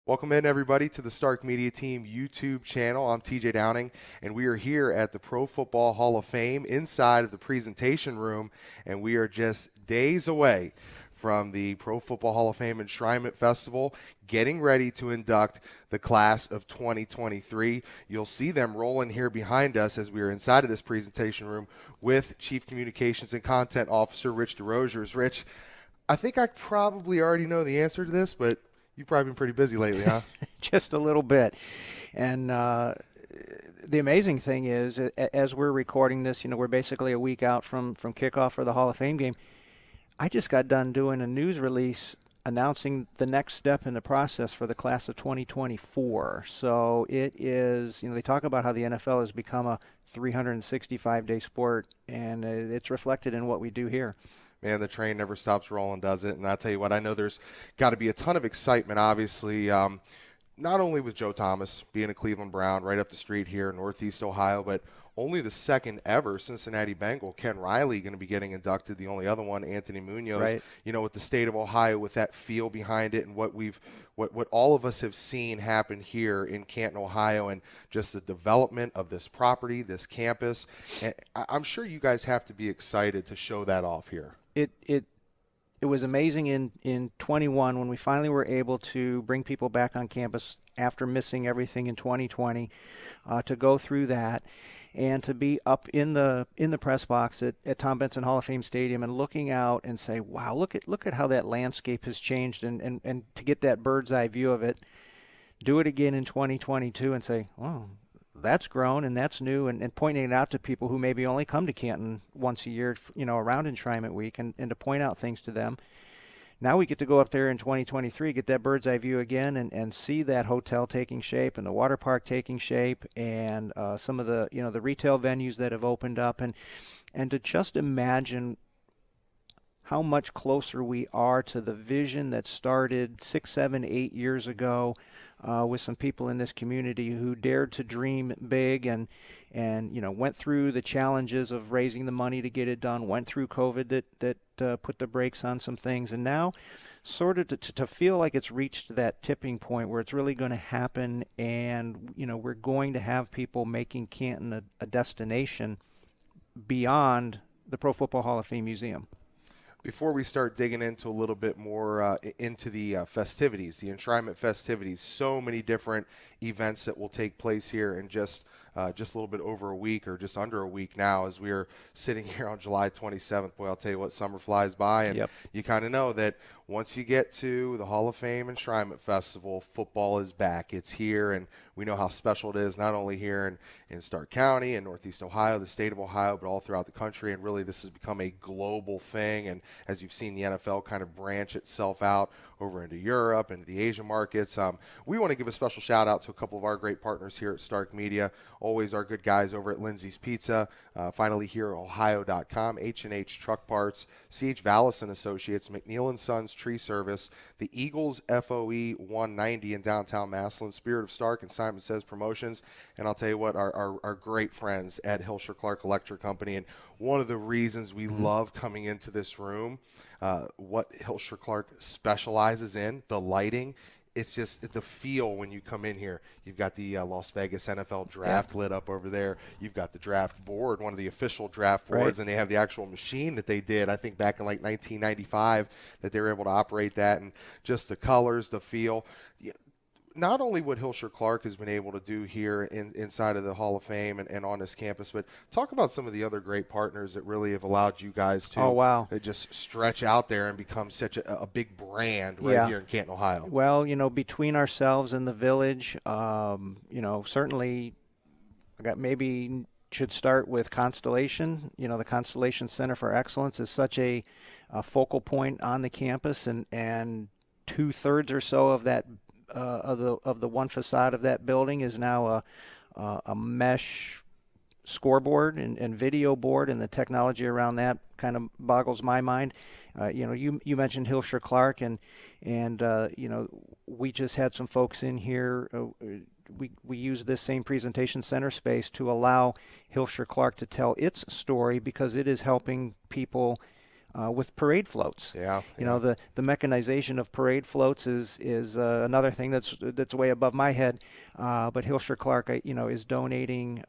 Welcome in, everybody, to the Stark Media Team YouTube channel. I'm TJ Downing, and we are here at the Pro Football Hall of Fame inside of the presentation room, and we are just days away from the Pro Football Hall of Fame Enshrinement Festival, getting ready to induct the class of 2023. You'll see them rolling here behind us as we are inside of this presentation room with Chief Communications and Content Officer Rich Derosiers. Rich, I think I probably already know the answer to this, but you've probably been pretty busy lately, huh? Just a little bit. And the amazing thing is, as we're recording this, we're basically a week out from kickoff for the Hall of Fame game. I just got done doing a news release announcing the next step in the process for the class of 2024. So it is, they talk about how the NFL has become a 365-day sport, and it's reflected in what we do here. Man, the train never stops rolling, does it? And I'll tell you what, I know there's got to be a ton of excitement, obviously, not only with Joe Thomas being a Cleveland Brown right up the street here in Northeast Ohio, but only the second ever Cincinnati Bengal, Ken Riley, going to be getting inducted. The only other one, Anthony Munoz. Right. With the state of Ohio, with that feel behind it, and what all of us have seen happen here in Canton, Ohio, and just the development of this property, this campus. And I'm sure you guys have to be excited to show that off here. It was amazing in 21 when we finally were able to bring people back on campus after missing everything in 2020, to go through that and to be up in the press box at Tom Benson Hall of Fame Stadium and looking out and say, wow, look at how that landscape has changed, and to get that bird's eye view of it. Do it again in 2022 and say, wow, that's grown and that's new, and pointing it out to people who maybe only come to Canton once a year, around Enshrinement Week, and to point out things to them. Now we get to go up there in 2023, get that bird's eye view again, and see that hotel taking shape and the water park taking shape, and some of the the retail venues that have opened up, and to just imagine how much closer we are to the vision that started 6, 7, 8 years ago, with some people in this community who dared to dream big, and went through the challenges of raising the money to get it done, went through COVID that put the brakes on some things, and now sort of to feel like it's reached that tipping point where it's really going to happen, and we're going to have people making Canton a destination beyond the Pro Football Hall of Fame Museum. Before we start digging into a little bit more into the festivities, the Enshrinement festivities, so many different events that will take place here in just a little bit over a week, or just under a week now, as we are sitting here on July 27th. Boy, I'll tell you what, summer flies by, and Yep. you kind of know that once you get to the Hall of Fame Enshrinement Festival, football is back. It's here, and we know how special it is, not only here in Stark County and Northeast Ohio, the state of Ohio, but all throughout the country. And really, this has become a global thing. And as you've seen the NFL kind of branch itself out over into Europe and the Asian markets, we want to give a special shout out to a couple of our great partners here at Stark Media. Always our good guys over at Lindsay's Pizza, finally here at Ohio.com, H&H Truck Parts, C.H. Vallis and Associates, McNeil & Sons Tree Service, the Eagles FOE 190 in downtown Massillon, Spirit of Stark, and Simon Says Promotions. And I'll tell you what, our great friends at Hilscher Clark Electric Company. And one of the reasons we love coming into this room, what Hilscher Clark specializes in, the lighting. It's just the feel when you come in here. You've got the Las Vegas NFL draft lit up over there. You've got the draft board, one of the official draft boards, Right. and they have the actual machine that they did, I think, back in like 1995, that they were able to operate that, and just the colors, the feel. Not only what Hilscher Clark has been able to do here inside of the Hall of Fame and on this campus, but talk about some of the other great partners that really have allowed you guys to just stretch out there and become such a big brand here in Canton, Ohio. Well, between ourselves and the village, certainly I got maybe should start with Constellation. The Constellation Center for Excellence is such a focal point on the campus, and 2/3 or so of that of the one facade of that building is now a mesh scoreboard and video board, and the technology around that kind of boggles my mind. You mentioned Hilscher Clark, and we just had some folks in here. We use this same presentation center space to allow Hilscher Clark to tell its story, because it is helping people with parade floats. Yeah, You know, the mechanization of parade floats is another thing that's way above my head. But Hilshire Clark, is donating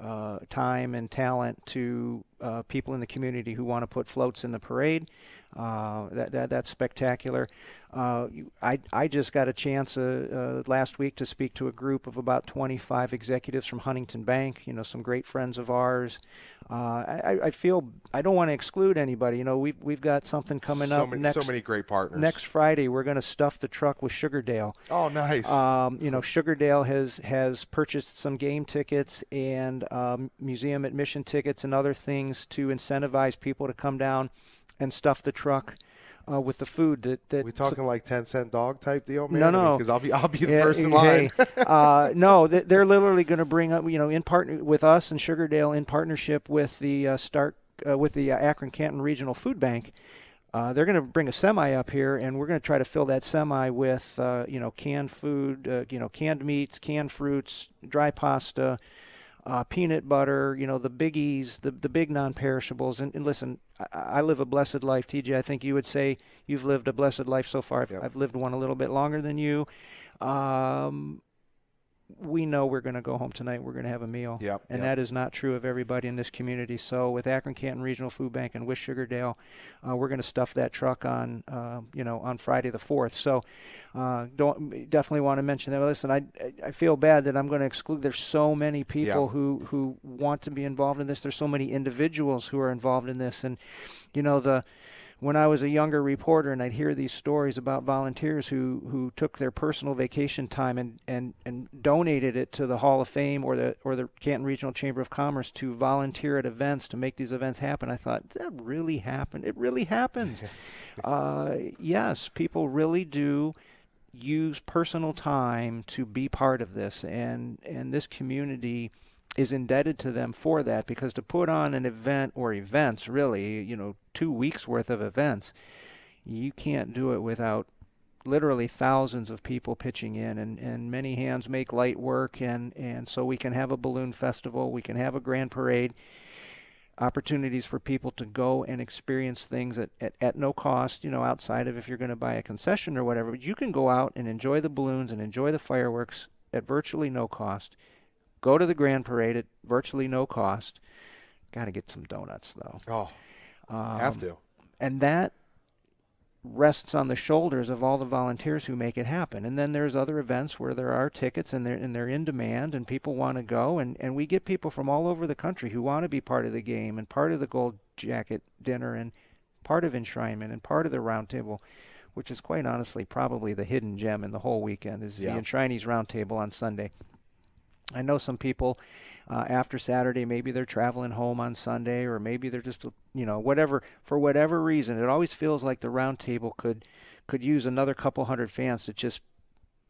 time and talent to people in the community who want to put floats in the parade. That's spectacular. I just got a chance last week to speak to a group of about 25 executives from Huntington Bank. Some great friends of ours. I feel I don't want to exclude anybody. We've got something coming up next. So many great partners. Next Friday, we're going to stuff the truck with Sugardale. Oh, nice. Sugardale has purchased some game tickets and museum admission tickets and other things to incentivize people to come down and stuff the truck with the food. That we talking like 10-cent dog type deal, man? No. Because I'll be the first in line. No, they're literally going to bring up, in partner with us and Sugardale in partnership with the Akron Canton Regional Food Bank. They're going to bring a semi up here, and we're going to try to fill that semi with canned food, canned meats, canned fruits, dry pasta, peanut butter, the biggies, the big non-perishables. And listen, I live a blessed life, TJ. I think you would say you've lived a blessed life so far. Yep. I've lived one a little bit longer than you. We know we're going to go home tonight. We're going to have a meal. That is not true of everybody in this community. So with Akron Canton Regional Food Bank and with Sugardale, we're going to stuff that truck on Friday the 4th. So definitely want to mention that. Listen, I feel bad that I'm going to exclude. There's so many people who want to be involved in this. There's so many individuals who are involved in this. And, when I was a younger reporter and I'd hear these stories about volunteers who took their personal vacation time and donated it to the Hall of Fame or the Canton Regional Chamber of Commerce to volunteer at events to make these events happen, I thought, does that really happen? It really happens. Yes, people really do use personal time to be part of this, and this community is indebted to them for that, because to put on an event or events, really, 2 weeks worth of events, you can't do it without literally thousands of people pitching in, and many hands make light work, and so we can have a balloon festival, we can have a grand parade, opportunities for people to go and experience things at no cost, outside of if you're going to buy a concession or whatever, but you can go out and enjoy the balloons and enjoy the fireworks at virtually no cost. Go to the Grand Parade at virtually no cost. Got to get some donuts, though. Oh, have to. And that rests on the shoulders of all the volunteers who make it happen. And then there's other events where there are tickets and they're in demand and people want to go. And we get people from all over the country who want to be part of the game and part of the Gold Jacket dinner and part of Enshrinement and part of the Roundtable, which is quite honestly probably the hidden gem in the whole weekend, is the Enshrinees Roundtable on Sunday. I know some people after Saturday, maybe they're traveling home on Sunday, or maybe they're just, whatever, for whatever reason. It always feels like the round table could use another couple hundred fans to just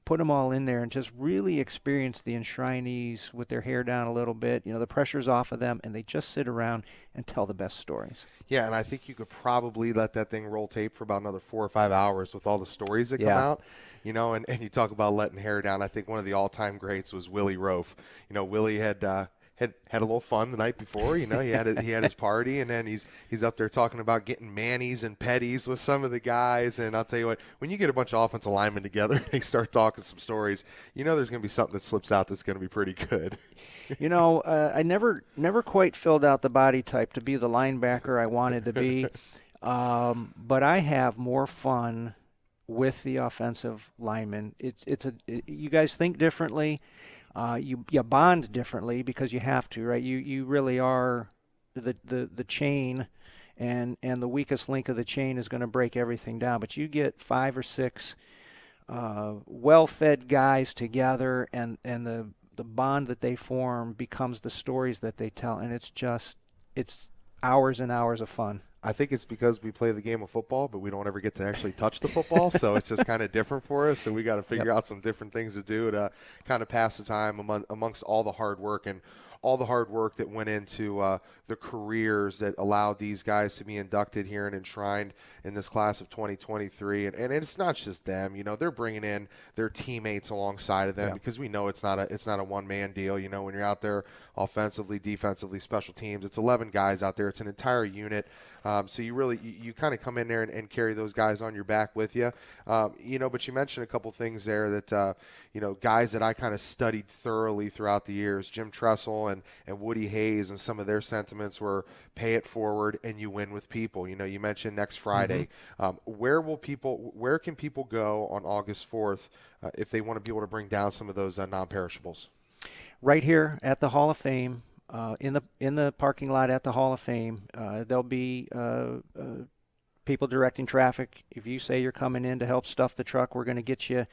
put them all in there and just really experience the Enshrinees with their hair down a little bit. The pressure's off of them, and they just sit around and tell the best stories. Yeah, and I think you could probably let that thing roll tape for about another 4 or 5 hours with all the stories that come out. And you talk about letting hair down. I think one of the all-time greats was Willie Rofe. Willie had a little fun the night before. He had his party, and then he's up there talking about getting manis and petties with some of the guys. And I'll tell you what, when you get a bunch of offensive linemen together, they start talking some stories. There's going to be something that slips out that's going to be pretty good. I never quite filled out the body type to be the linebacker I wanted to be, but I have more fun with the offensive linemen. You guys think differently. You bond differently because you have to, right? You really are the chain, and the weakest link of the chain is going to break everything down. But you get 5 or 6 well-fed guys together, and the bond that they form becomes the stories that they tell, and it's hours and hours of fun. I think it's because we play the game of football, but we don't ever get to actually touch the football, so it's just kind of different for us. So we got to figure out some different things to do to kind of pass the time amongst all the hard work and all the hard work that went into the careers that allowed these guys to be inducted here and enshrined in this class of 2023. And it's not just them. They're bringing in their teammates alongside of them because we know it's not a one-man deal. When you're out there offensively, defensively, special teams, it's 11 guys out there. It's an entire unit. So you kind of come in there and carry those guys on your back with you. But you mentioned a couple things there that, guys that I kind of studied thoroughly throughout the years, Jim Tressel and Woody Hayes, and some of their sentiments were pay it forward and you win with people. You mentioned next Friday. Where can people go on August 4th if they want to be able to bring down some of those non-perishables? Right here at the Hall of Fame. In the parking lot at the Hall of Fame, there'll be people directing traffic. If you say you're coming in to help stuff the truck, we're going to get you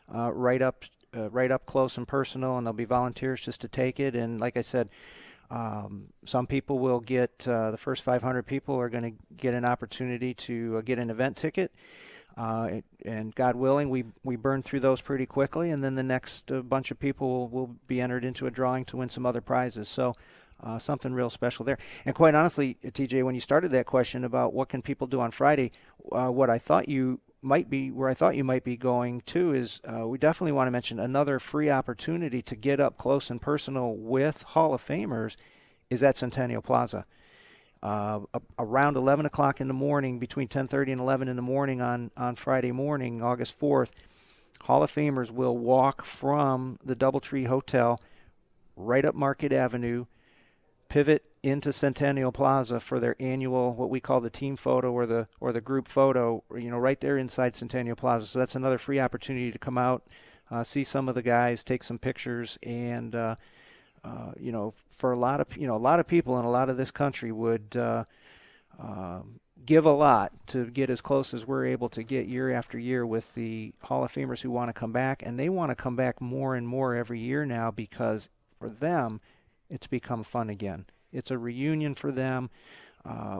right up close and personal, and there'll be volunteers just to take it. And like I said, some people will get the first 500 people are going to get an opportunity to get an event ticket. And God willing, we burn through those pretty quickly, and then the next bunch of people will be entered into a drawing to win some other prizes. So something real special there. And quite honestly, TJ, when you started that question about what can people do on Friday, where I thought you might be going to is we definitely want to mention another free opportunity to get up close and personal with Hall of Famers is at Centennial Plaza. Around 11 o'clock in the morning, between 10:30 and 11 in the morning on Friday morning, August 4th, Hall of Famers will walk from the Doubletree Hotel right up Market Avenue, pivot into Centennial Plaza for their annual, what we call the team photo or the group photo, right there inside Centennial Plaza. So that's another free opportunity to come out, see some of the guys, take some pictures, and for a lot of people in a lot of this country would give a lot to get as close as we're able to get year after year with the Hall of Famers who want to come back, and they want to come back more and more every year now because for them it's become fun again. It's a reunion for them.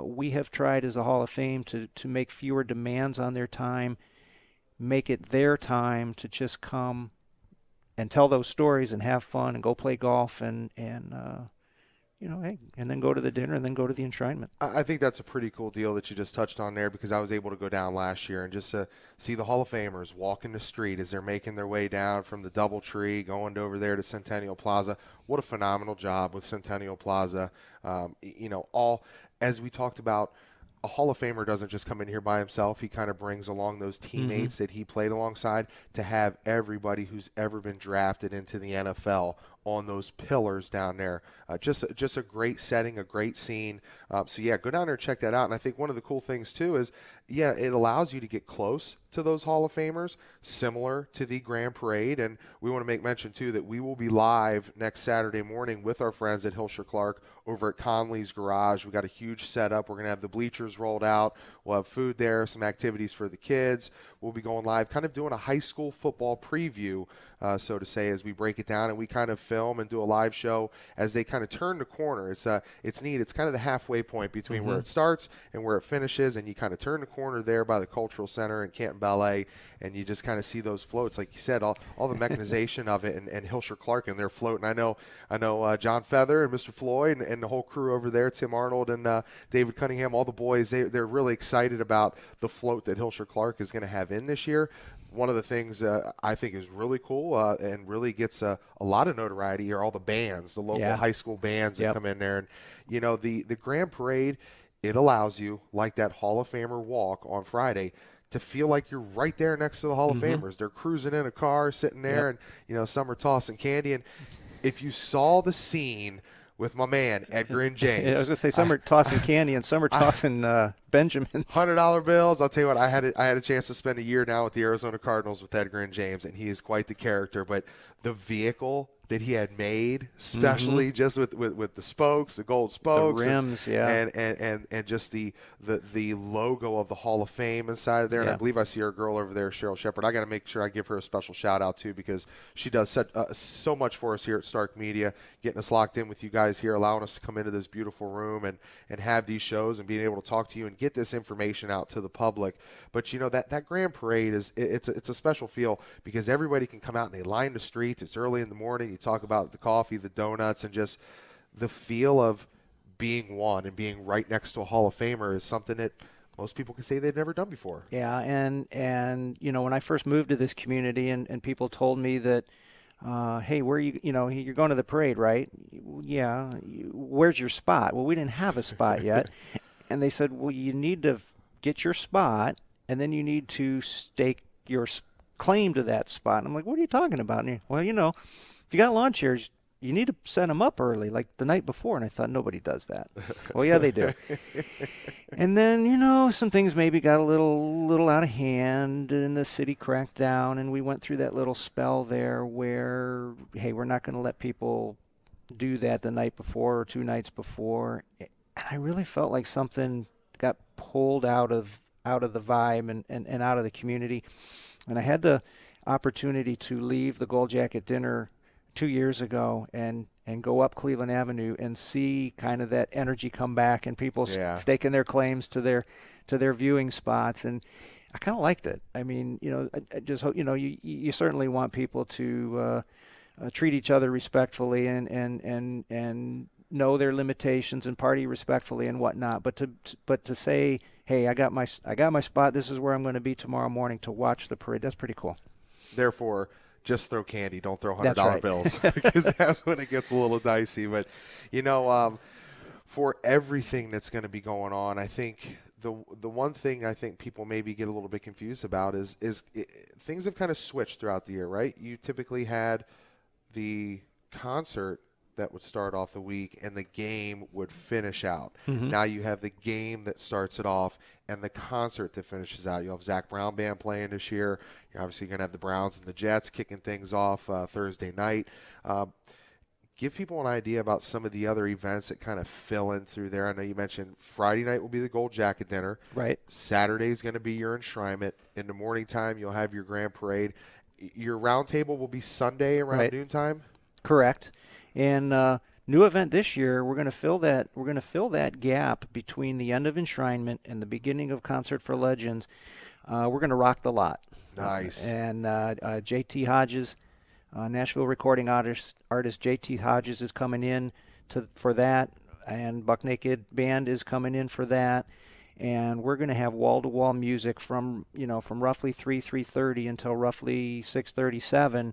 We have tried as a Hall of Fame to make fewer demands on their time, make it their time to just come and tell those stories and have fun and go play golf and then go to the dinner and then go to the enshrinement. I think that's a pretty cool deal that you just touched on there, because I was able to go down last year and just see the Hall of Famers walking the street as they're making their way down from the Doubletree, going over there to Centennial Plaza. What a phenomenal job with Centennial Plaza. All as we talked about, a Hall of Famer doesn't just come in here by himself. He kind of brings along those teammates that he played alongside to have everybody who's ever been drafted into the NFL on those pillars down there. Just a great setting, a great scene. So, go down there and check that out. And I think one of the cool things, too, is, it allows you to get close to those Hall of Famers, similar to the Grand Parade. And we want to make mention, too, that we will be live next Saturday morning with our friends at Hilscher Clark over at Conley's Garage. We got a huge setup. We're going to have the bleachers rolled out. We'll have food there, some activities for the kids. We'll be going live, kind of doing a high school football preview, so to say, as we break it down, and we kind of film and do a live show as they kind of turn the corner. It's neat. It's kind of the halfway point between where it starts and where it finishes, and you kind of turn the corner there by the Cultural Center in Canton Ballet, and you just kind of see those floats, like you said, all the mechanization of it, and Hilscher Clark, and they're floating. I know John Feather and Mr. Floyd and the whole crew over there, Tim Arnold and David Cunningham, all the boys, they're really excited about the float that Hilscher Clark is going to have in this year. One of the things I think is really cool and really gets a lot of notoriety are all the bands, the local high school bands that come in there. And, the Grand Parade, it allows you, like that Hall of Famer walk on Friday, to feel like you're right there next to the Hall of Famers. They're cruising in a car, sitting there, and, some are tossing candy. And if you saw the scene with my man, Edgar and James. I was going to say, some are tossing candy and some are tossing Benjamins. $100 bills. I'll tell you what, I had a chance to spend a year now with the Arizona Cardinals with Edgar and James, and he is quite the character. But the vehicle that he had made, especially just with the spokes, the gold spokes, the rims, and just the logo of the Hall of Fame inside of there. And I believe I see our girl over there, Cheryl Shepard. I got to make sure I give her a special shout out too, because she does so much for us here at Stark Media, getting us locked in with you guys here, allowing us to come into this beautiful room and have these shows and being able to talk to you and get this information out to the public. But that Grand Parade it's a special feel, because everybody can come out and they line the streets. It's early in the morning. You talk about the coffee, the donuts, and just the feel of being one and being right next to a Hall of Famer is something that most people can say they've never done before. Yeah, and when I first moved to this community, and people told me that, hey, where you're going to the parade, right? Yeah. Where's your spot? Well, we didn't have a spot yet, and they said, well, you need to get your spot, and then you need to stake your claim to that spot. And I'm like, what are you talking about? And well, if you got lawn chairs, you need to set them up early, like the night before. And I thought, nobody does that. Well, yeah, they do. And then, some things maybe got a little out of hand, and the city cracked down, and we went through that little spell there where, hey, we're not going to let people do that the night before or 2 nights before. And I really felt like something got pulled out of the vibe and out of the community. And I had the opportunity to leave the Gold Jacket dinner 2 years ago and go up Cleveland Avenue and see kind of that energy come back, and people staking their claims to their viewing spots. And I kind of liked it. I mean, I just hope, you certainly want people to treat each other respectfully and know their limitations and party respectfully and whatnot. But to say, hey, I got my spot. This is where I'm going to be tomorrow morning to watch the parade. That's pretty cool. Therefore, just throw candy. Don't throw $100 That's right. bills, because that's when it gets a little dicey. But, for everything that's going to be going on, I think the one thing I think people maybe get a little bit confused about is things have kind of switched throughout the year, right? You typically had the concert that would start off the week and the game would finish out. Mm-hmm. Now you have the game that starts it off and the concert that finishes out. You'll have Zach Brown Band playing this year. You're obviously going to have the Browns and the Jets kicking things off Thursday night. Give people an idea about some of the other events that kind of fill in through there. I know you mentioned Friday night will be the Gold Jacket dinner. Right. Saturday is going to be your enshrinement. In the morning time, you'll have your grand parade. Your round table will be Sunday around noontime? Correct. And new event this year, we're going to fill that gap between the end of Enshrinement and the beginning of Concert for Legends. We're going to rock the lot. Nice. And JT Hodges, Nashville recording artist JT Hodges is coming in for that, and Buck Naked Band is coming in for that. And we're going to have wall-to-wall music from roughly 3:30 until roughly 6:37.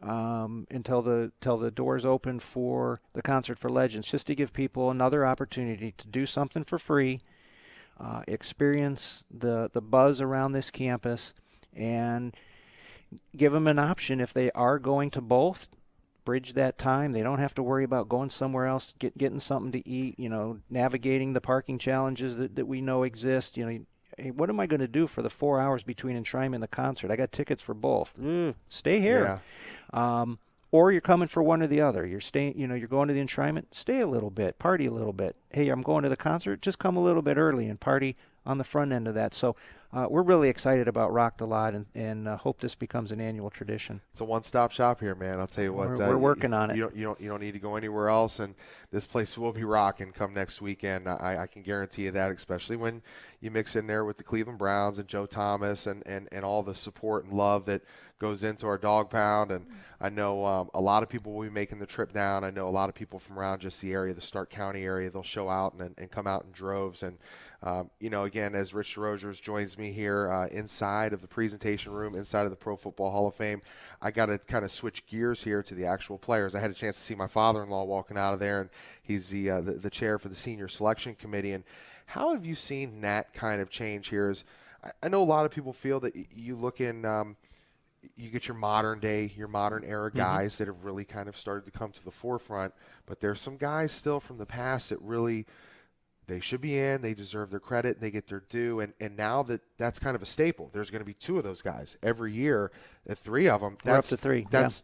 Until the doors open for the Concert for Legends, just to give people another opportunity to do something for free, experience the buzz around this campus, and give them an option if they are going to both. Bridge that time. They don't have to worry about going somewhere else, getting something to eat, navigating the parking challenges that we know exist. Hey, what am I going to do for the 4 hours between Enshrinement and the concert? I got tickets for both. Stay here. Yeah. Or you're coming for one or the other. You're staying, you're going to the Enshrinement, stay a little bit, party a little bit. Hey, I'm going to the concert, just come a little bit early and party on the front end of that. So we're really excited about Rock the Lot and hope this becomes an annual tradition. It's a one-stop shop here, man. I'll tell you what. We're working on it. You don't need to go anywhere else, and this place will be rocking come next weekend. I can guarantee you that, especially when you mix in there with the Cleveland Browns and Joe Thomas and all the support and love that goes into our dog pound. And I know a lot of people will be making the trip down. I know a lot of people from around just the area, the Stark County area, they'll show out and come out in droves. And again, as Rich DeRosiers joins me here inside of the presentation room, inside of the Pro Football Hall of Fame, I got to kind of switch gears here to the actual players. I had a chance to see my father-in-law walking out of there, and he's the chair for the senior selection committee. And how have you seen that kind of change here? I know a lot of people feel that you look in you get your modern era guys that have really kind of started to come to the forefront, but there's some guys still from the past that really – they should be in. They deserve their credit. And they get their due. And now that's kind of a staple. There's going to be 2 of those guys every year. 3 of them. We're up to 3. That's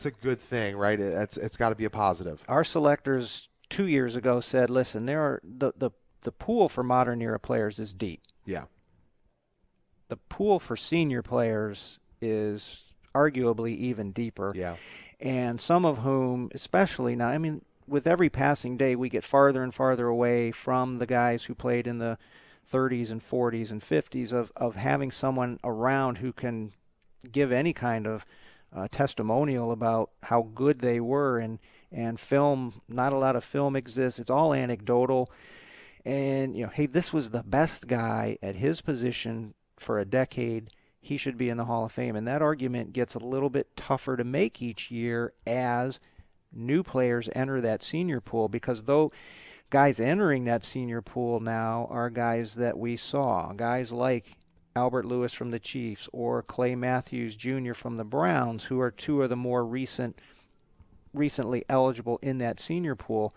a good thing, right? It's got to be a positive. Our selectors 2 years ago said, "Listen, there are the pool for modern era players is deep. Yeah. The pool for senior players is arguably even deeper. Yeah. And some of whom, especially now, I mean." With every passing day, we get farther and farther away from the guys who played in the 30s and 40s and 50s of having someone around who can give any kind of testimonial about how good they were. And and film, not a lot of film exists. It's all anecdotal. And, hey, this was the best guy at his position for a decade. He should be in the Hall of Fame. And that argument gets a little bit tougher to make each year as new players enter that senior pool, because though guys entering that senior pool now are guys that we saw, guys like Albert Lewis from the Chiefs or Clay Matthews Jr. from the Browns, who are two of the more recently eligible in that senior pool.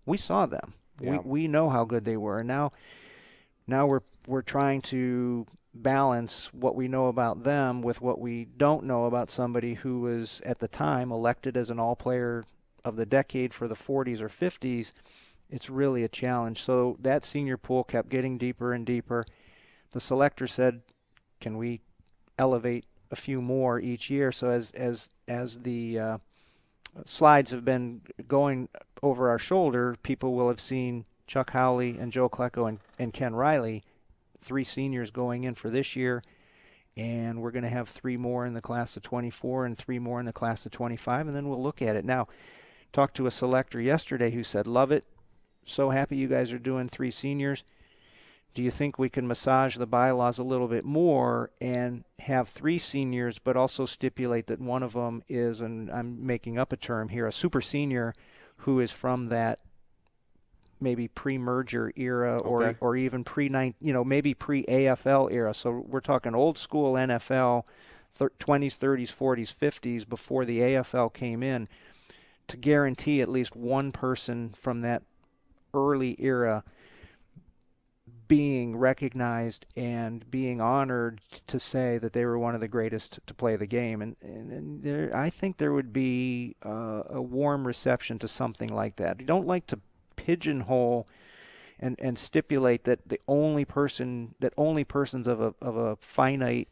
We saw them. Yeah. We know how good they were. And now we're trying to balance what we know about them with what we don't know about somebody who was at the time elected as an all-player of the decade for the 40s or 50s. It's really a challenge. So that senior pool kept getting deeper and deeper. The selector said, can we elevate a few more each year? So as the slides have been going over our shoulder, people will have seen Chuck Howley and Joe Klecko and Ken Riley, 3 seniors going in for this year, and we're going to have 3 more in the class of 24 and 3 more in the class of 25, and then we'll look at it. Now, talked to a selector yesterday who said, love it, so happy you guys are doing 3 seniors. Do you think we can massage the bylaws a little bit more and have 3 seniors, but also stipulate that one of them is, and I'm making up a term here, a super senior who is from that maybe pre-merger era, Okay. or even maybe pre-AFL era. So we're talking old school NFL, 20s, 30s, 40s, 50s before the AFL came in, to guarantee at least one person from that early era being recognized and being honored to say that they were one of the greatest to play the game. And there, I think there would be a warm reception to something like that. You don't like to pigeonhole and stipulate that only persons of a finite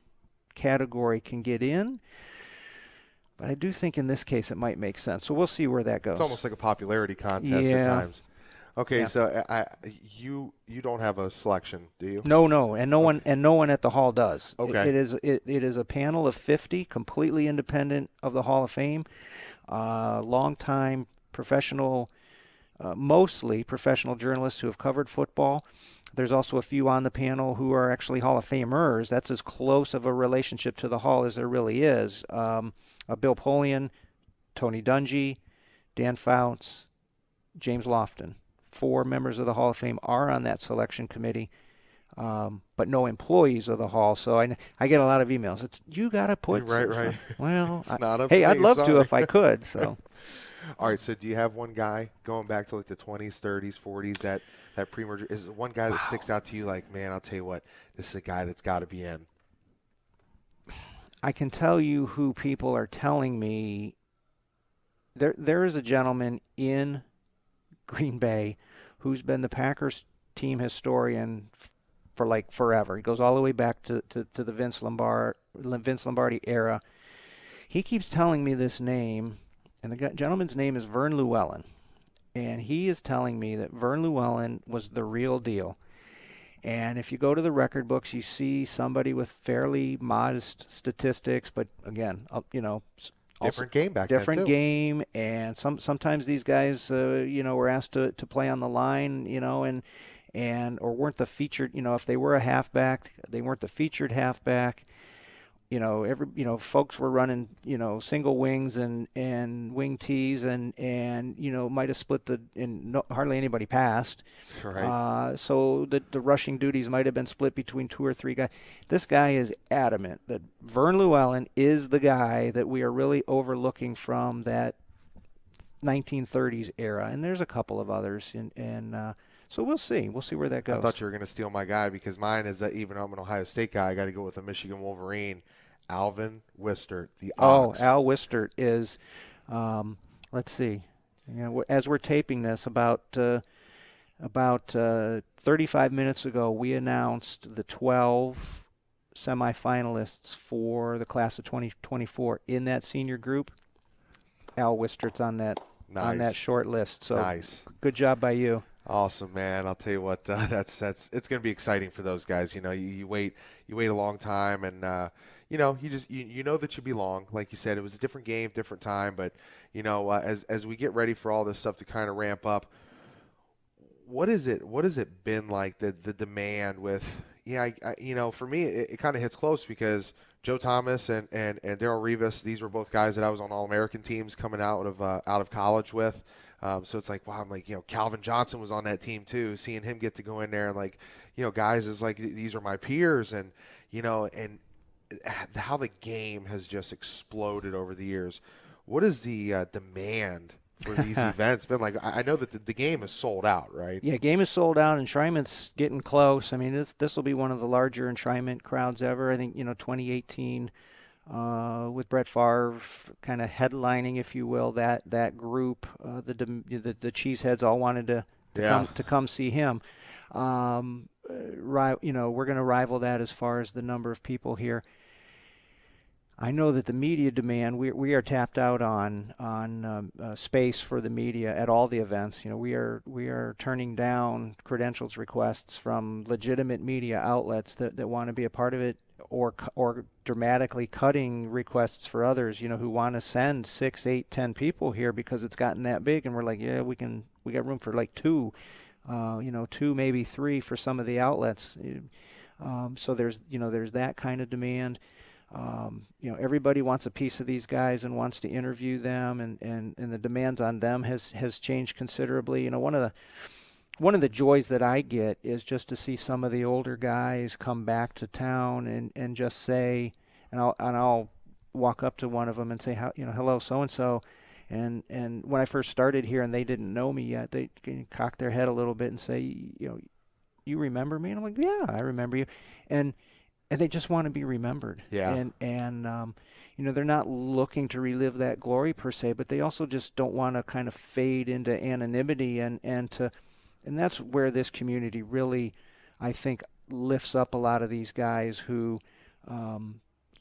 category can get in. But I do think in this case it might make sense. So we'll see where that goes. It's almost like a popularity contest at times. Okay, Yeah. so you don't have a selection, do you? No, and no one at the hall does. Okay. It is a panel of 50, completely independent of the Hall of Fame, long-time professional, mostly professional journalists who have covered football. There's also a few on the panel who are actually Hall of Famers. That's as close of a relationship to the Hall as there really is. Bill Polian, Tony Dungy, Dan Fouts, James Lofton. 4 members of the Hall of Fame are on that selection committee, but no employees of the Hall. So I get a lot of emails. It's, you got to put... Right. Well, It's not up hey, to I'd me, love sorry. to if I could. So All right, so do you have one guy going back to like the 20s, 30s, 40s, that pre-merger? Is there one guy that sticks out to you like, man, I'll tell you what, this is a guy that's got to be in? I can tell you who people are telling me. There is a gentleman in Green Bay who's been the Packers team historian for like forever. He goes all the way back to the Vince Lombardi era. He keeps telling me this name, and the gentleman's name is Vern Llewellyn. And he is telling me that Vern Llewellyn was the real deal. And if you go to the record books, you see somebody with fairly modest statistics, but again, Different game back then, too. Different game, and sometimes these guys, were asked to play on the line, or weren't the featured. If they were a halfback, they weren't the featured halfback. Folks were running, single wings and wing tees, and might have split hardly anybody passed. Right. So the rushing duties might have been split between 2 or 3 guys. This guy is adamant that Vern Llewellyn is the guy that we are really overlooking from that 1930s era, and there's a couple of others, so we'll see. We'll see where that goes. I thought you were going to steal my guy because mine is that even though I'm an Ohio State guy, I got to go with a Michigan Wolverine, Alvin Wistert, the Ox. Oh, Al Wistert is, let's see, as we're taping this, about 35 minutes ago, we announced the 12 semifinalists for the class of 2024 in that senior group. Al Wistert's on that short list. So nice. Good job by you. Awesome, man. I'll tell you what, it's going to be exciting for those guys. You wait a long time, and you know that you belong. Like you said, it was a different game, different time. But as we get ready for all this stuff to kind of ramp up, what is it? What has it been like the demand with? Yeah, for me, it kind of hits close because Joe Thomas and Darrell Rivas, these were both guys that I was on All-American teams coming out of college with. So it's like, wow, I'm like, Calvin Johnson was on that team too. Seeing him get to go in there and like, guys is like, these are my peers, and how the game has just exploded over the years. What is the demand for these events been like? I know that the game is sold out, right? Yeah, game is sold out. Enshrinement's getting close. I mean, this will be one of the larger enshrinement crowds ever. I think 2018 with Brett Favre kind of headlining, if you will, that group. The Cheeseheads all wanted to come see him. We're going to rival that as far as the number of people here. I know that the media demand, we are tapped out on space for the media at all the events. We are turning down credentials requests from legitimate media outlets that want to be a part of it, or dramatically cutting requests for others, who want to send 6, 8, 10 people here because it's gotten that big, and we're like, yeah, we got room for like 2, 2 maybe 3 for some of the outlets. So there's that kind of demand. Everybody wants a piece of these guys and wants to interview them, and the demands on them has changed considerably. One of the joys that I get is just to see some of the older guys come back to town and just say, and I'll walk up to one of them and say, hello, so and so. And when I first started here and they didn't know me yet, they cock their head a little bit and say, you remember me? And I'm like, yeah, I remember you. And they just want to be remembered. Yeah. And they're not looking to relive that glory per se, but they also just don't want to kind of fade into anonymity and that's where this community really, I think, lifts up a lot of these guys who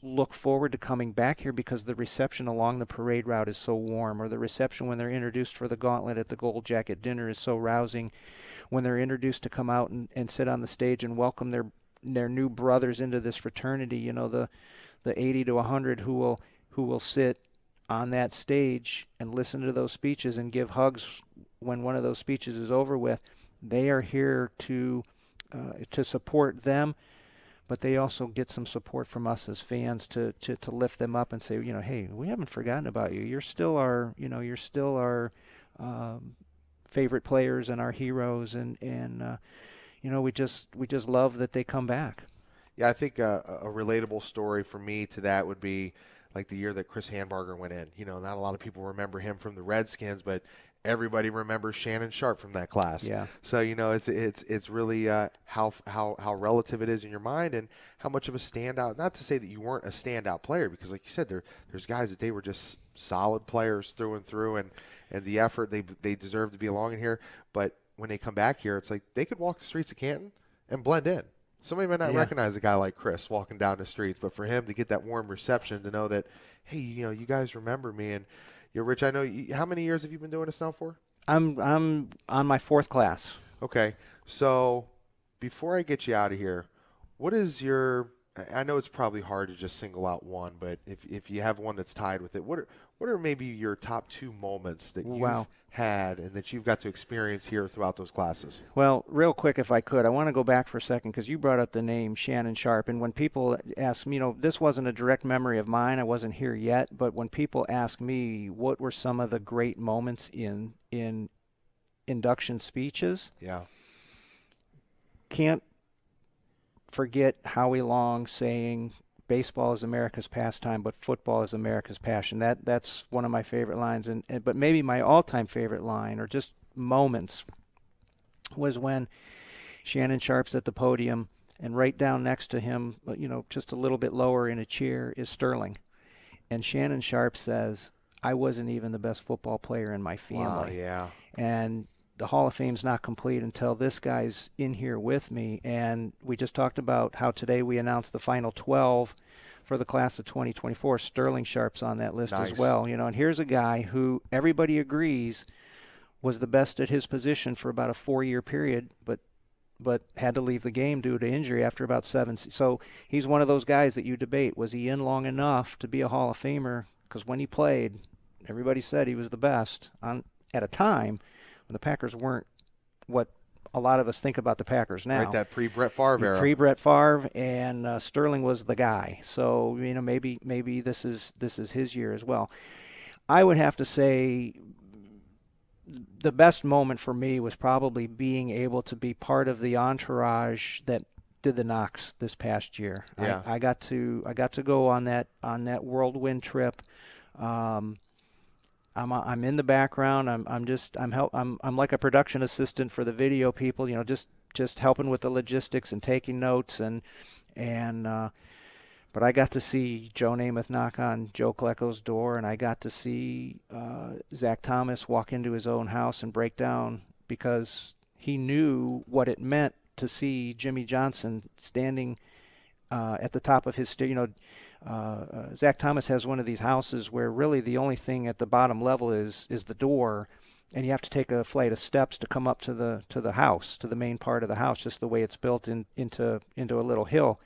look forward to coming back here because the reception along the parade route is so warm, or the reception when they're introduced for the gauntlet at the Gold Jacket dinner is so rousing, when they're introduced to come out and sit on the stage and welcome their new brothers into this fraternity, the 80 to 100 who will sit on that stage and listen to those speeches and give hugs when one of those speeches is over with. They are here to support them, but they also get some support from us as fans to lift them up and say, hey, we haven't forgotten about you. You're still our favorite players and our heroes, and we just love that they come back. Yeah, I think a relatable story for me to that would be like the year that Chris Hanbarger went in. Not a lot of people remember him from the Redskins, but everybody remembers Shannon Sharp from that class. Yeah. So it's really how relative it is in your mind and how much of a standout. Not to say that you weren't a standout player, because like you said, there's guys that they were just solid players through and through, and the effort they deserve to be along in here. But when they come back here, it's like they could walk the streets of Canton and blend in. Somebody might not recognize a guy like Chris walking down the streets, but for him to get that warm reception, to know that, hey, you guys remember me. And Rich, I know how many years have you been doing this now for? I'm on my 4th class. Okay, so before I get you out of here, what is your? I know it's probably hard to just single out one, but if you have one that's tied with it, what are maybe your top 2 moments that you've had and that you've got to experience here throughout those classes? Well, real quick, if I could, I want to go back for a second because you brought up the name Shannon Sharp, and when people ask me, this wasn't a direct memory of mine. I wasn't here yet, but when people ask me what were some of the great moments in induction speeches, can't forget Howie Long saying, baseball is America's pastime, but football is America's passion. That's one of my favorite lines. But maybe my all-time favorite line, or just moments, was when Shannon Sharp's at the podium, and right down next to him, just a little bit lower in a chair, is Sterling. And Shannon Sharp says, I wasn't even the best football player in my family. Wow, yeah. And the Hall of Fame's not complete until this guy's in here with me. And we just talked about how today we announced the final 12 for the class of 2024. Sterling Sharp's on that list as well. And here's a guy who everybody agrees was the best at his position for about a 4-year period, but but had to leave the game due to injury after about 7. So he's one of those guys that you debate, was he in long enough to be a Hall of Famer? Because when he played, everybody said he was the best at a time when the Packers weren't what a lot of us think about the Packers now. Right, that pre-Brett Favre era. Pre-Brett Favre, and Sterling was the guy. So maybe this is his year as well. I would have to say the best moment for me was probably being able to be part of the entourage that did the Knox this past year. Yeah. I got to go on that whirlwind trip. I'm in the background. I'm like a production assistant for the video people. Just helping with the logistics and taking notes but I got to see Joe Namath knock on Joe Klecko's door, and I got to see Zach Thomas walk into his own house and break down because he knew what it meant to see Jimmy Johnson standing at the top of his Zach Thomas has one of these houses where really the only thing at the bottom level is the door, and you have to take a flight of steps to come up to the house, to the main part of the house, just the way it's built into a little hill.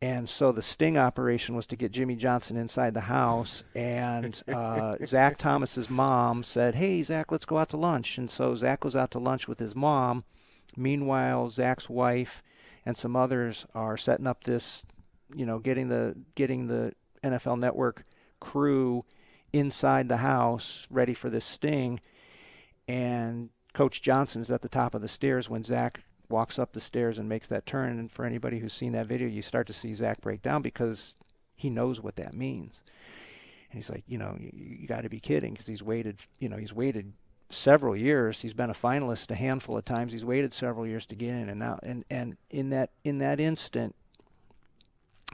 And so the sting operation was to get Jimmy Johnson inside the house, and Zach Thomas's mom said, "Hey, Zach, let's go out to lunch." And so Zach goes out to lunch with his mom. Meanwhile, Zach's wife and some others are setting up this, getting the NFL Network crew inside the house ready for this sting. And Coach Johnson is at the top of the stairs when Zach walks up the stairs and makes that turn. And for anybody who's seen that video, you start to see Zach break down because he knows what that means. And he's like, you got to be kidding, because he's waited several years. He's been a finalist a handful of times. He's waited several years to get in and out. And in that instant,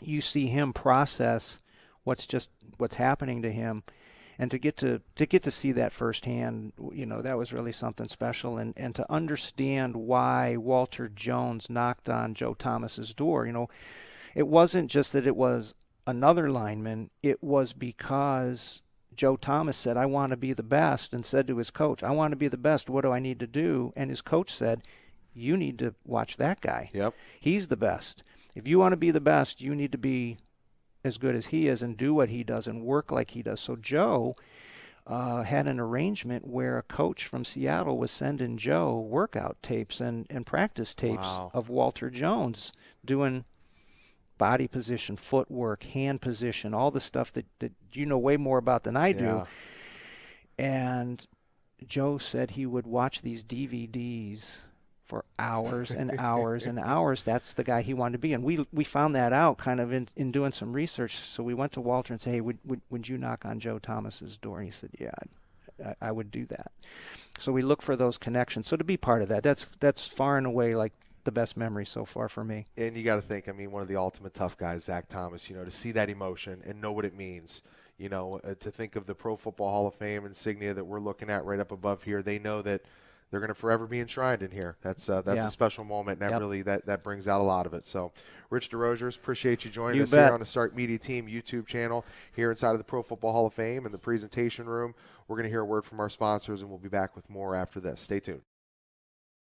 you see him process what's happening to him. And to get to see that firsthand, that was really something special. And to understand why Walter Jones knocked on Joe Thomas's door, it wasn't just that it was another lineman. It was because Joe Thomas said, "I want to be the best," and said to his coach, "I want to be the best. What do I need to do?" And his coach said, "You need to watch that guy. Yep. He's the best. If you want to be the best, you need to be as good as he is and do what he does and work like he does." So Joe had an arrangement where a coach from Seattle was sending Joe workout tapes and practice tapes Wow. of Walter Jones doing body position, footwork, hand position, all the stuff that you know way more about than I do. Yeah. And Joe said he would watch these DVDs for hours and hours and hours. That's the guy he wanted to be. And we found that out kind of in doing some research. So we went to Walter and said, "Hey, would you knock on Joe Thomas's door?" And he said, "Yeah, I would do that." So we look for those connections. So to be part of that, that's far and away like the best memory so far for me. And you got to think, one of the ultimate tough guys, Zach Thomas, to see that emotion and know what it means. To think of the Pro Football Hall of Fame insignia that we're looking at right up above here, they know that they're going to forever be enshrined in here. That's a special moment, and that really that brings out a lot of it. So, Rich Derosiers, appreciate you joining us here on the Start Media Team YouTube channel here inside of the Pro Football Hall of Fame in the presentation room. We're going to hear a word from our sponsors, and we'll be back with more after this. Stay tuned.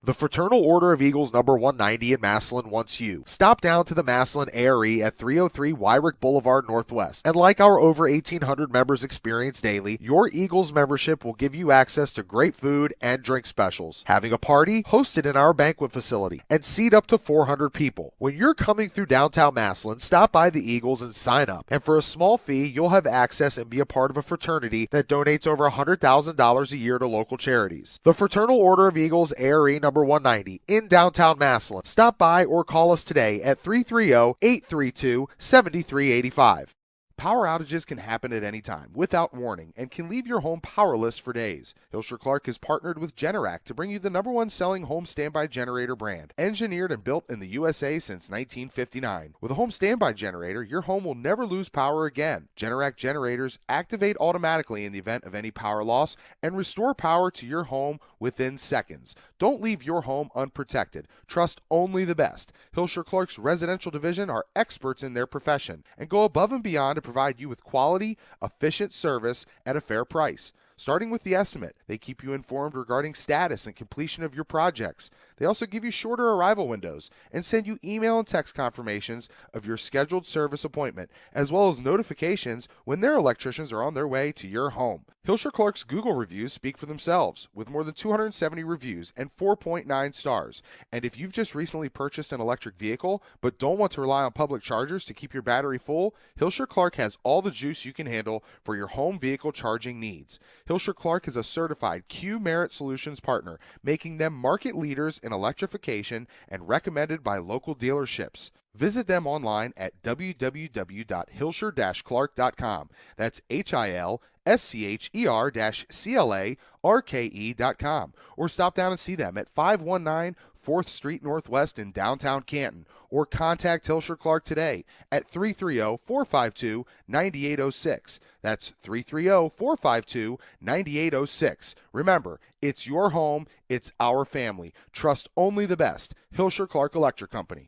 The Fraternal Order of Eagles number 190 in Massillon wants you. Stop down to the Massillon ARE at 303 Wyrick Boulevard Northwest. And like our over 1,800 members experience daily, your Eagles membership will give you access to great food and drink specials. Having a party? Host it in our banquet facility and seat up to 400 people. When you're coming through downtown Massillon, stop by the Eagles and sign up. And for a small fee, you'll have access and be a part of a fraternity that donates over $100,000 a year to local charities. The Fraternal Order of Eagles ARE number 190 in downtown Massillon. Stop by or call us today at 330-832-7385. Power outages can happen at any time without warning and can leave your home powerless for days. Hilscher Clark has partnered with Generac to bring you the #1 selling home standby generator brand, engineered and built in the USA since 1959. With a home standby generator, your home will never lose power again. Generac generators activate automatically in the event of any power loss and restore power to your home within seconds. Don't leave your home unprotected. Trust only the best. Hilscher Clark's residential division are experts in their profession and go above and beyond to provide you with quality, efficient service at a fair price. starting with the estimate. They keep you informed regarding status and completion of your projects. They also give you shorter arrival windows and send you email and text confirmations of your scheduled service appointment, as well as notifications when their electricians are on their way to your home. Hilscher Clark's Google reviews speak for themselves, with more than 270 reviews and 4.9 stars. And if you've just recently purchased an electric vehicle but don't want to rely on public chargers to keep your battery full, Hilscher Clark has all the juice you can handle for your home vehicle charging needs. Hilscher Clark is a certified Q Merit Solutions partner, making them market leaders in electrification and recommended by local dealerships. Visit them online at www.hilscher-clark.com. That's HILSCHER-CLARKE.com. Or stop down and see them at 519 4th Street Northwest in downtown Canton. Or contact Hilscher Clark today at 330-452-9806. That's 330-452-9806. Remember, it's your home, it's our family. Trust only the best. Hilscher Clark Electric Company.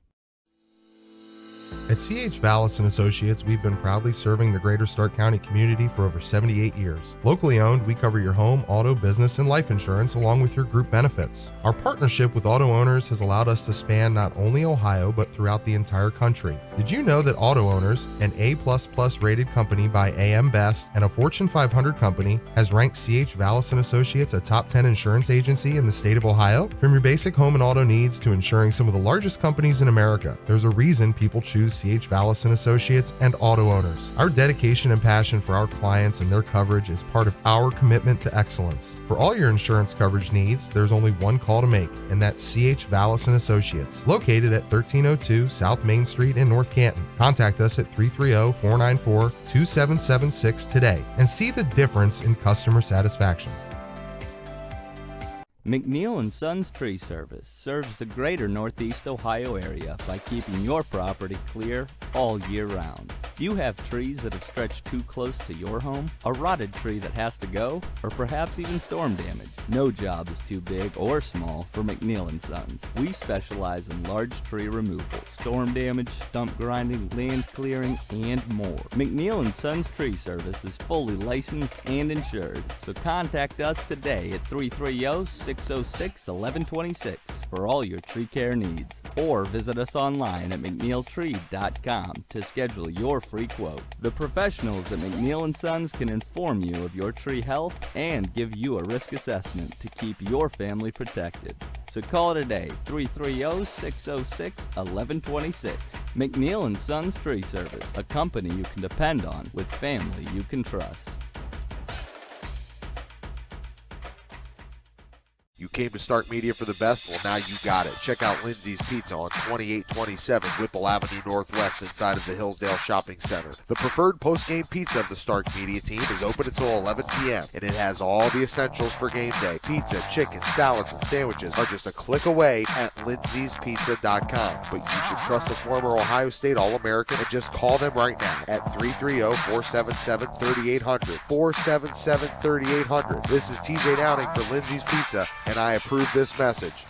At C.H. Vallis & Associates, we've been proudly serving the greater Stark County community for over 78 years. Locally owned, we cover your home, auto, business, and life insurance along with your group benefits. Our partnership with auto owners has allowed us to span not only Ohio, but throughout the entire country. Did you know that Auto Owners, an A++ rated company by AM Best and a Fortune 500 company, has ranked C.H. Vallis & Associates a top 10 insurance agency in the state of Ohio? From your basic home and auto needs to insuring some of the largest companies in America, there's a reason people choose C.H. Vallis & Associates and Auto Owners. Our dedication and passion for our clients and their coverage is part of our commitment to excellence. For all your insurance coverage needs, there's only one call to make, and that's C.H. Vallis & Associates, located at 1302 South Main Street in North Canton. Contact us at 330-494-2776 today and see the difference in customer satisfaction. McNeil & Sons Tree Service serves the greater Northeast Ohio area by keeping your property clear all year round. Do you have trees that have stretched too close to your home? A rotted tree that has to go? Or perhaps even storm damage? No job is too big or small for McNeil & Sons. We specialize in large tree removal, storm damage, stump grinding, land clearing, and more. McNeil & Sons Tree Service is fully licensed and insured, so contact us today at 330-606-1126 for all your tree care needs. Or visit us online at mcneiltree.com to schedule your free quote. The professionals at McNeil & Sons can inform you of your tree health and give you a risk assessment to keep your family protected. So call today, 330-606-1126. McNeil & Sons Tree Service, a company you can depend on with family you can trust. You came to Stark Media for the best? Well, now you got it. Check out Lindsay's Pizza on 2827 Whipple Avenue Northwest inside of the Hillsdale Shopping Center. The preferred post-game pizza of the Stark Media team is open until 11 p.m., and it has all the essentials for game day. Pizza, chicken, salads, and sandwiches are just a click away at lindsayspizza.com. But you should trust the former Ohio State All-American and just call them right now at 330-477-3800. 477-3800. This is TJ Downing for Lindsay's Pizza, and I approve this message.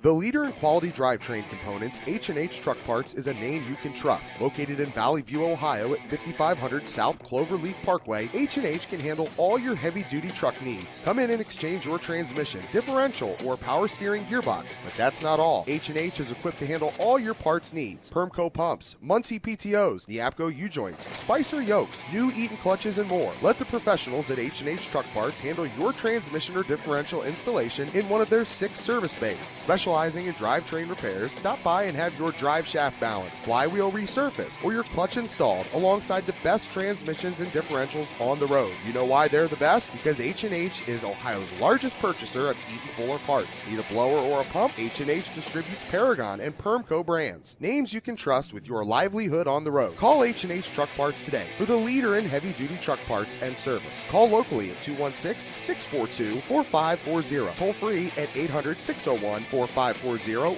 The leader in quality drivetrain components, H&H Truck Parts is a name you can trust. Located in Valley View, Ohio at 5500 South Cloverleaf Parkway, H&H can handle all your heavy-duty truck needs. Come in and exchange your transmission, differential, or power steering gearbox. But that's not all. H&H is equipped to handle all your parts needs. Permco pumps, Muncie PTOs, Neapco U-joints, Spicer yokes, new Eaton clutches, and more. Let the professionals at H&H Truck Parts handle your transmission or differential installation in one of their 6 service bays. Specializing in drivetrain repairs, stop by and have your drive shaft balanced, flywheel resurfaced, or your clutch installed alongside the best transmissions and differentials on the road. You know why they're the best? Because H&H is Ohio's largest purchaser of Eaton Fuller parts. Need a blower or a pump? H&H distributes Paragon and Permco brands. Names you can trust with your livelihood on the road. Call H&H Truck Parts today for the leader in heavy-duty truck parts and service. Call locally at 216-642-4540. Toll free at 800-601-4540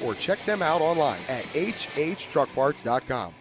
or check them out online at hhtruckparts.com.